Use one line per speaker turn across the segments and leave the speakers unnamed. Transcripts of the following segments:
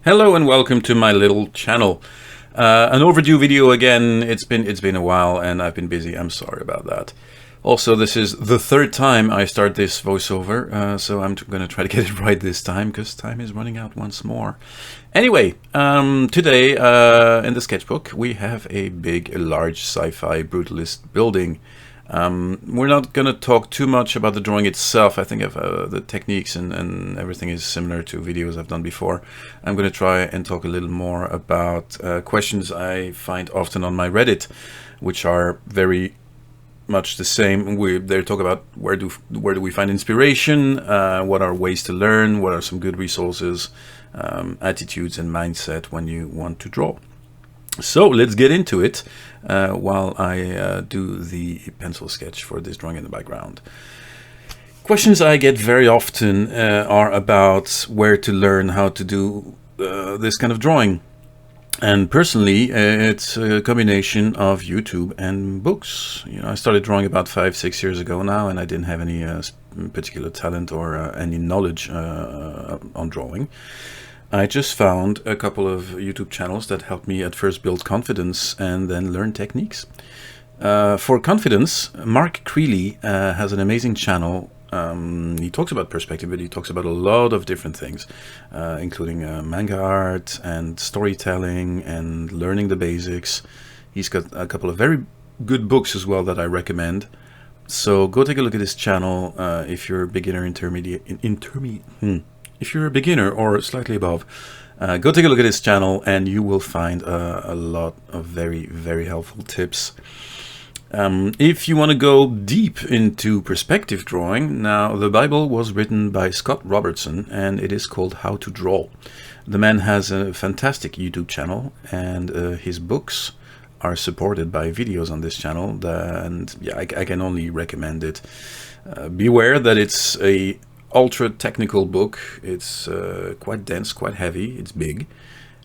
Hello and welcome to my little channel. An overdue video again. It's been a while and I've been busy. I'm sorry about that. Also, this is the third time I start this voiceover, so I'm going to try to get it right this time because time is running out once more. Anyway, today in the sketchbook we have a large sci-fi brutalist building. We're not going to talk too much about the drawing itself. I think the techniques and everything is similar to videos I've done before. I'm going to try and talk a little more about questions I find often on my Reddit, which are very much the same. They talk about where do we find inspiration, what are ways to learn, what are some good resources, attitudes and mindset when you want to draw. So let's get into it while I do the pencil sketch for this drawing in the background. Questions I get very often are about where to learn how to do this kind of drawing. And personally, it's a combination of YouTube and books. I started drawing about 5-6 years ago now, and I didn't have any particular talent or any knowledge on drawing. I just found a couple of YouTube channels that helped me at first build confidence and then learn techniques. For confidence, Mark Creeley has an amazing channel. He talks about perspective, but he talks about a lot of different things, including manga art and storytelling and learning the basics. He's got a couple of very good books as well that I recommend. So go take a look at his channel if you're a beginner, if you're a beginner or slightly above. Go take a look at his channel and you will find a lot of very, very helpful tips. If you want to go deep into perspective drawing, now the Bible was written by Scott Robertson and it is called How to Draw. The man has a fantastic YouTube channel and his books are supported by videos on this channel, and yeah, I can only recommend it. Beware that it's a ultra technical book. It's quite dense, quite heavy, it's big,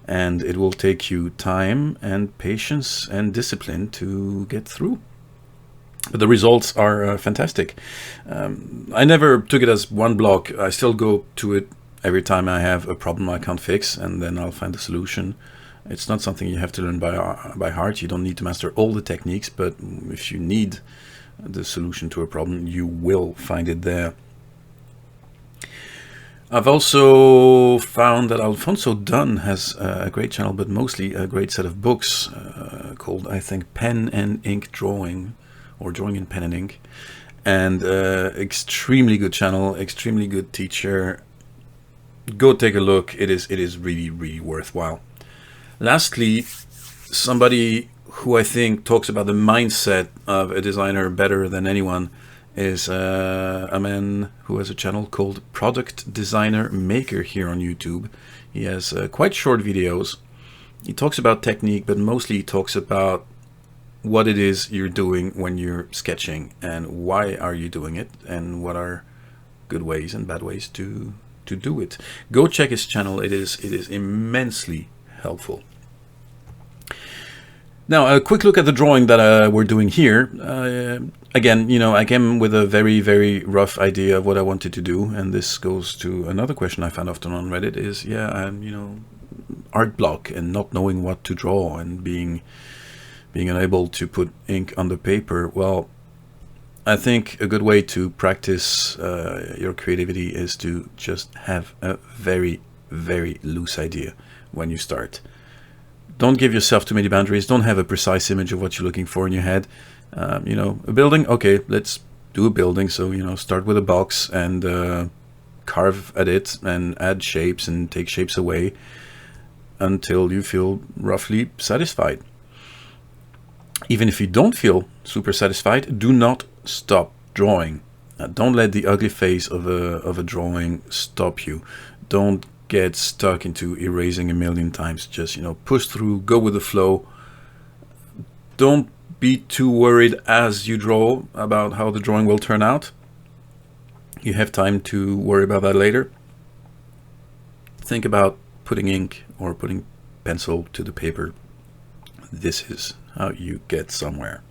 and it will take you time and patience and discipline to get through. But the results are fantastic. I never took it as one block. I still go to it every time I have a problem I can't fix, and then I'll find a solution. It's not something you have to learn by heart. You don't need to master all the techniques, but if you need the solution to a problem, you will find it there. I've also found that Alfonso Dunn has a great channel, but mostly a great set of books called, I think, Pen and Ink Drawing, or Drawing in Pen and Ink. And extremely good channel, extremely good teacher. Go take a look. It is really, really worthwhile. Lastly, somebody who I think talks about the mindset of a designer better than anyone is a man who has a channel called Product Designer Maker here on YouTube. He has quite short videos. He talks about technique, but mostly he talks about what it is you're doing when you're sketching and why are you doing it and what are good ways and bad ways to do it. Go check his channel. It is immensely helpful. Now, a quick look at the drawing that we're doing here. Again, I came with a very, very rough idea of what I wanted to do, and this goes to another question I find often on Reddit is, art block and not knowing what to draw and being unable to put ink on the paper. Well, I think a good way to practice your creativity is to just have a very, very loose idea when you start. Don't give yourself too many boundaries. Don't have a precise image of what you're looking for in your head. A building, okay, let's do a building. So, start with a box and carve at it and add shapes and take shapes away until you feel roughly satisfied. Even if you don't feel super satisfied, do not stop drawing. Don't let the ugly face of a drawing stop you. Don't get stuck into erasing a million times. Just push through, go with the flow. Don't be too worried as you draw about how the drawing will turn out. You have time to worry about that later. Think about putting ink or putting pencil to the paper. This is how you get somewhere.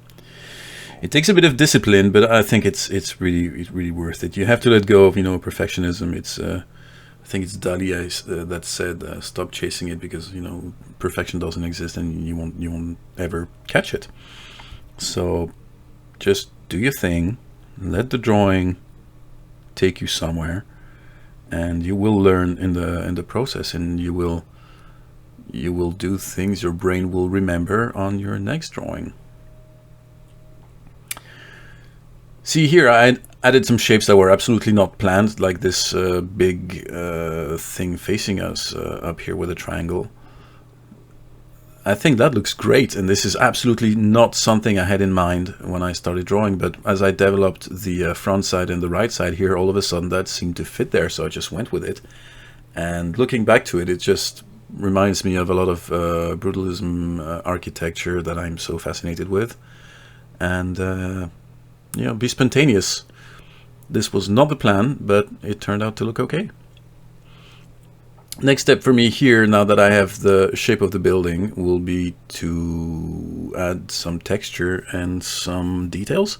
It takes a bit of discipline, but I think it's really worth it. You have to let go of perfectionism. It's I think it's Dali that said, "Stop chasing it because perfection doesn't exist, and you won't ever catch it." So just do your thing, let the drawing take you somewhere, and you will learn in the process, and you will do things your brain will remember on your next drawing. See here, I added some shapes that were absolutely not planned, like this big thing facing us up here with a triangle. I think that looks great, and this is absolutely not something I had in mind when I started drawing, but as I developed the front side and the right side here, all of a sudden that seemed to fit there, so I just went with it. And looking back to it, it just reminds me of a lot of brutalism architecture that I'm so fascinated with. And be spontaneous. This was not the plan, but it turned out to look okay. Next step for me here, now that I have the shape of the building, will be to add some texture and some details.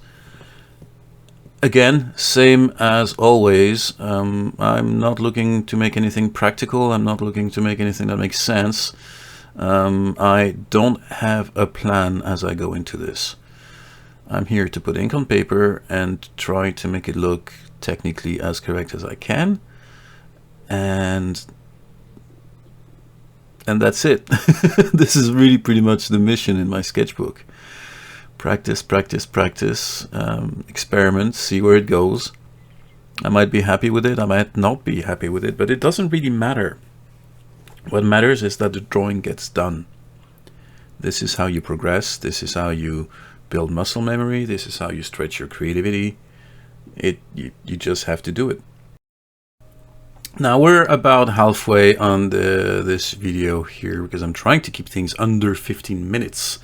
Again, same as always, I'm not looking to make anything practical, I'm not looking to make anything that makes sense. I don't have a plan as I go into this. I'm here to put ink on paper and try to make it look technically as correct as I can. And that's it. This is really pretty much the mission in my sketchbook. Practice, practice, practice, experiment, see where it goes. I might be happy with it, I might not be happy with it, but it doesn't really matter. What matters is that the drawing gets done. This is how you progress, this is how you build muscle memory, this is how you stretch your creativity. You just have to do it. Now we're about halfway on this video here, because I'm trying to keep things under 15 minutes.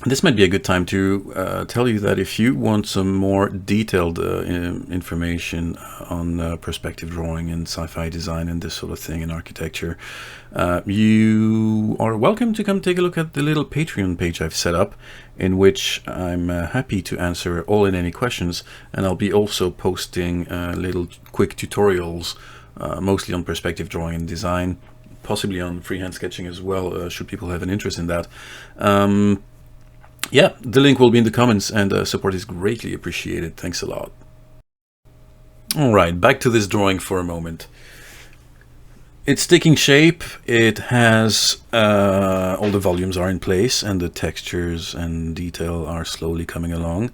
This might be a good time to tell you that if you want some more detailed information on perspective drawing and sci-fi design and this sort of thing in architecture, you are welcome to come take a look at the little Patreon page I've set up, in which I'm happy to answer all and any questions, and I'll be also posting little quick tutorials, mostly on perspective drawing and design, possibly on freehand sketching as well, should people have an interest in that. Yeah, the link will be in the comments, and support is greatly appreciated. Thanks a lot. Alright, back to this drawing for a moment. It's taking shape, it has all the volumes are in place, and the textures and detail are slowly coming along.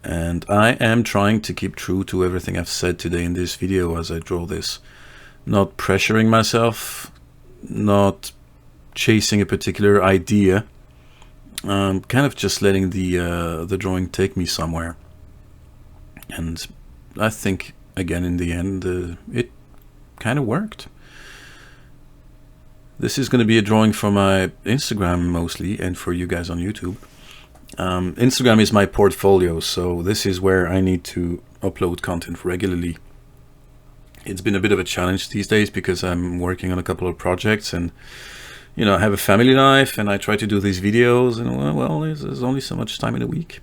And I am trying to keep true to everything I've said today in this video as I draw this. Not pressuring myself, not chasing a particular idea. Kind of just letting the drawing take me somewhere. And I think, again, in the end, it kind of worked. This is going to be a drawing for my Instagram mostly, and for you guys on YouTube. Instagram is my portfolio, so this is where I need to upload content regularly. It's been a bit of a challenge these days because I'm working on a couple of projects, and I have a family life, and I try to do these videos, and well, there's only so much time in a week.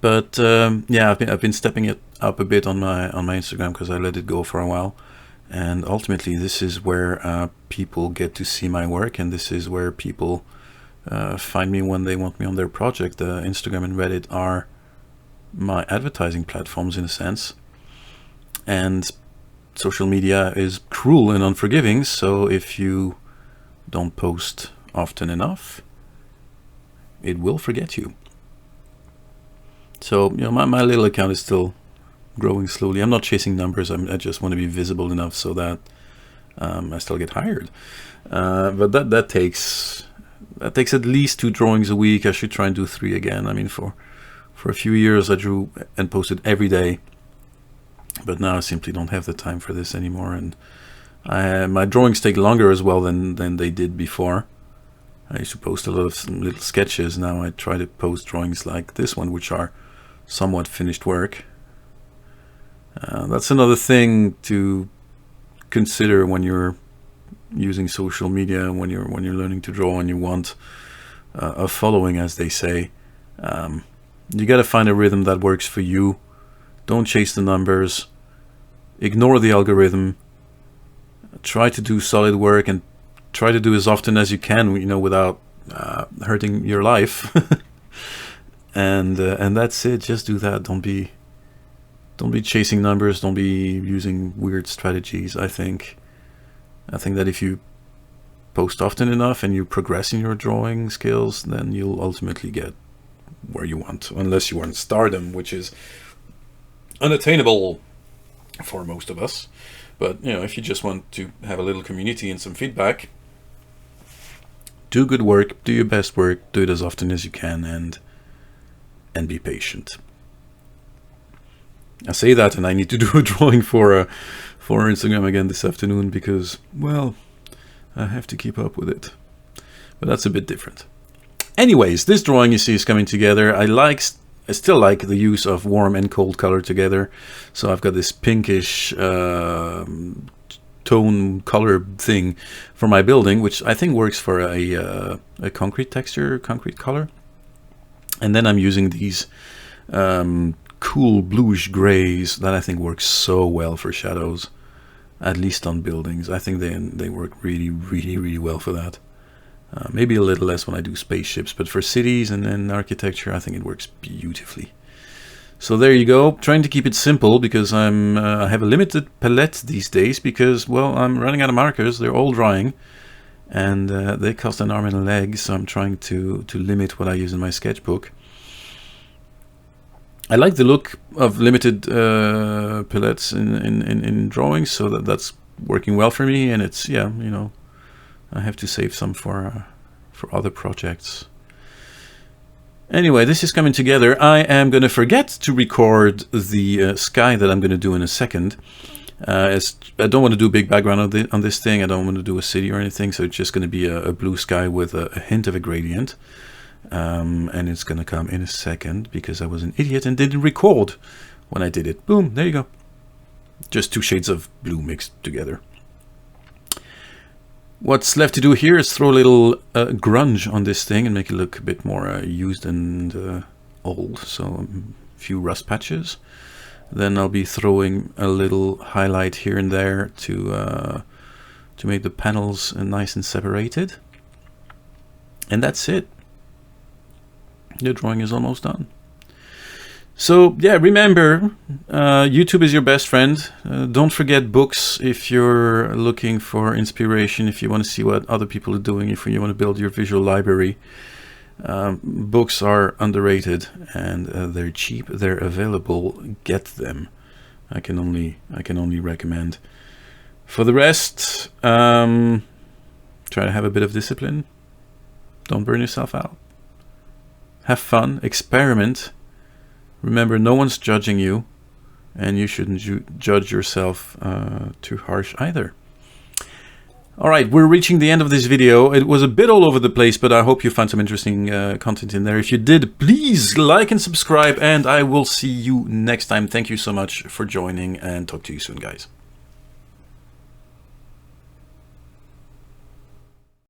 But yeah, I've been stepping it up a bit on my Instagram, because I let it go for a while. And ultimately, this is where people get to see my work, and this is where people find me when they want me on their project. Instagram and Reddit are my advertising platforms in a sense. And social media is cruel and unforgiving, so if you don't post often enough, it will forget you. So, my little account is still growing slowly. I'm not chasing numbers, I just want to be visible enough so that I still get hired. But that takes at least 2 drawings a week. I should try and do 3 again. I mean, for a few years I drew and posted every day, but now I simply don't have the time for this anymore, and my drawings take longer as well than they did before. I used to post a lot of little sketches. Now I try to post drawings like this one, which are somewhat finished work. That's another thing to consider when you're using social media, when you're learning to draw and you want a following, as they say. You got to find a rhythm that works for you. Don't chase the numbers. ignore the algorithm, try to do solid work, and try to do as often as you can, you know, without hurting your life. And that's it. Just do that. Don't be chasing numbers. Don't be using weird strategies. I think that if you post often enough and you progress in your drawing skills, then you'll ultimately get where you want, unless you want stardom, which is unattainable for most of us. But you know, if you just want to have a little community and some feedback, do good work, do your best work, do it as often as you can, and be patient. I say that, and I need to do a drawing for Instagram again this afternoon because, well, I have to keep up with it. But that's a bit different. Anyways, this drawing you see is coming together. I still like the use of warm and cold color together. So I've got this pinkish tone color thing for my building, which I think works for a concrete texture, concrete color. And then I'm using these cool bluish grays that I think work so well for shadows, at least on buildings. I think they work really, really, really well for that. Maybe a little less when I do spaceships, but for cities and architecture, I think it works beautifully. So there you go. Trying to keep it simple because I have a limited palette these days because, well, I'm running out of markers. They're all drying, and they cost an arm and a leg. So I'm trying to limit what I use in my sketchbook. I like the look of limited palettes in drawings, so that's working well for me. And it's, yeah, you know, I have to save some for other projects. Anyway, this is coming together. I am going to forget to record the sky that I'm going to do in a second. I don't want to do a big background on this thing. I don't want to do a city or anything, so it's just going to be a blue sky with a hint of a gradient. And it's going to come in a second because I was an idiot and didn't record when I did it. Boom, there you go. Just two shades of blue mixed together. What's left to do here is throw a little grunge on this thing and make it look a bit more used and old. So a few rust patches. Then I'll be throwing a little highlight here and there to make the panels nice and separated. And that's it. The drawing is almost done. So yeah, remember, YouTube is your best friend. Don't forget books if you're looking for inspiration, if you want to see what other people are doing, if you want to build your visual library. Books are underrated and they're cheap, they're available. Get them. I can only recommend. For the rest, try to have a bit of discipline. Don't burn yourself out. Have fun, experiment. Remember, no one's judging you, and you shouldn't judge yourself too harsh either. All right, we're reaching the end of this video. It was a bit all over the place, but I hope you found some interesting content in there. If you did, please like and subscribe, and I will see you next time. Thank you so much for joining, and talk to you soon, guys.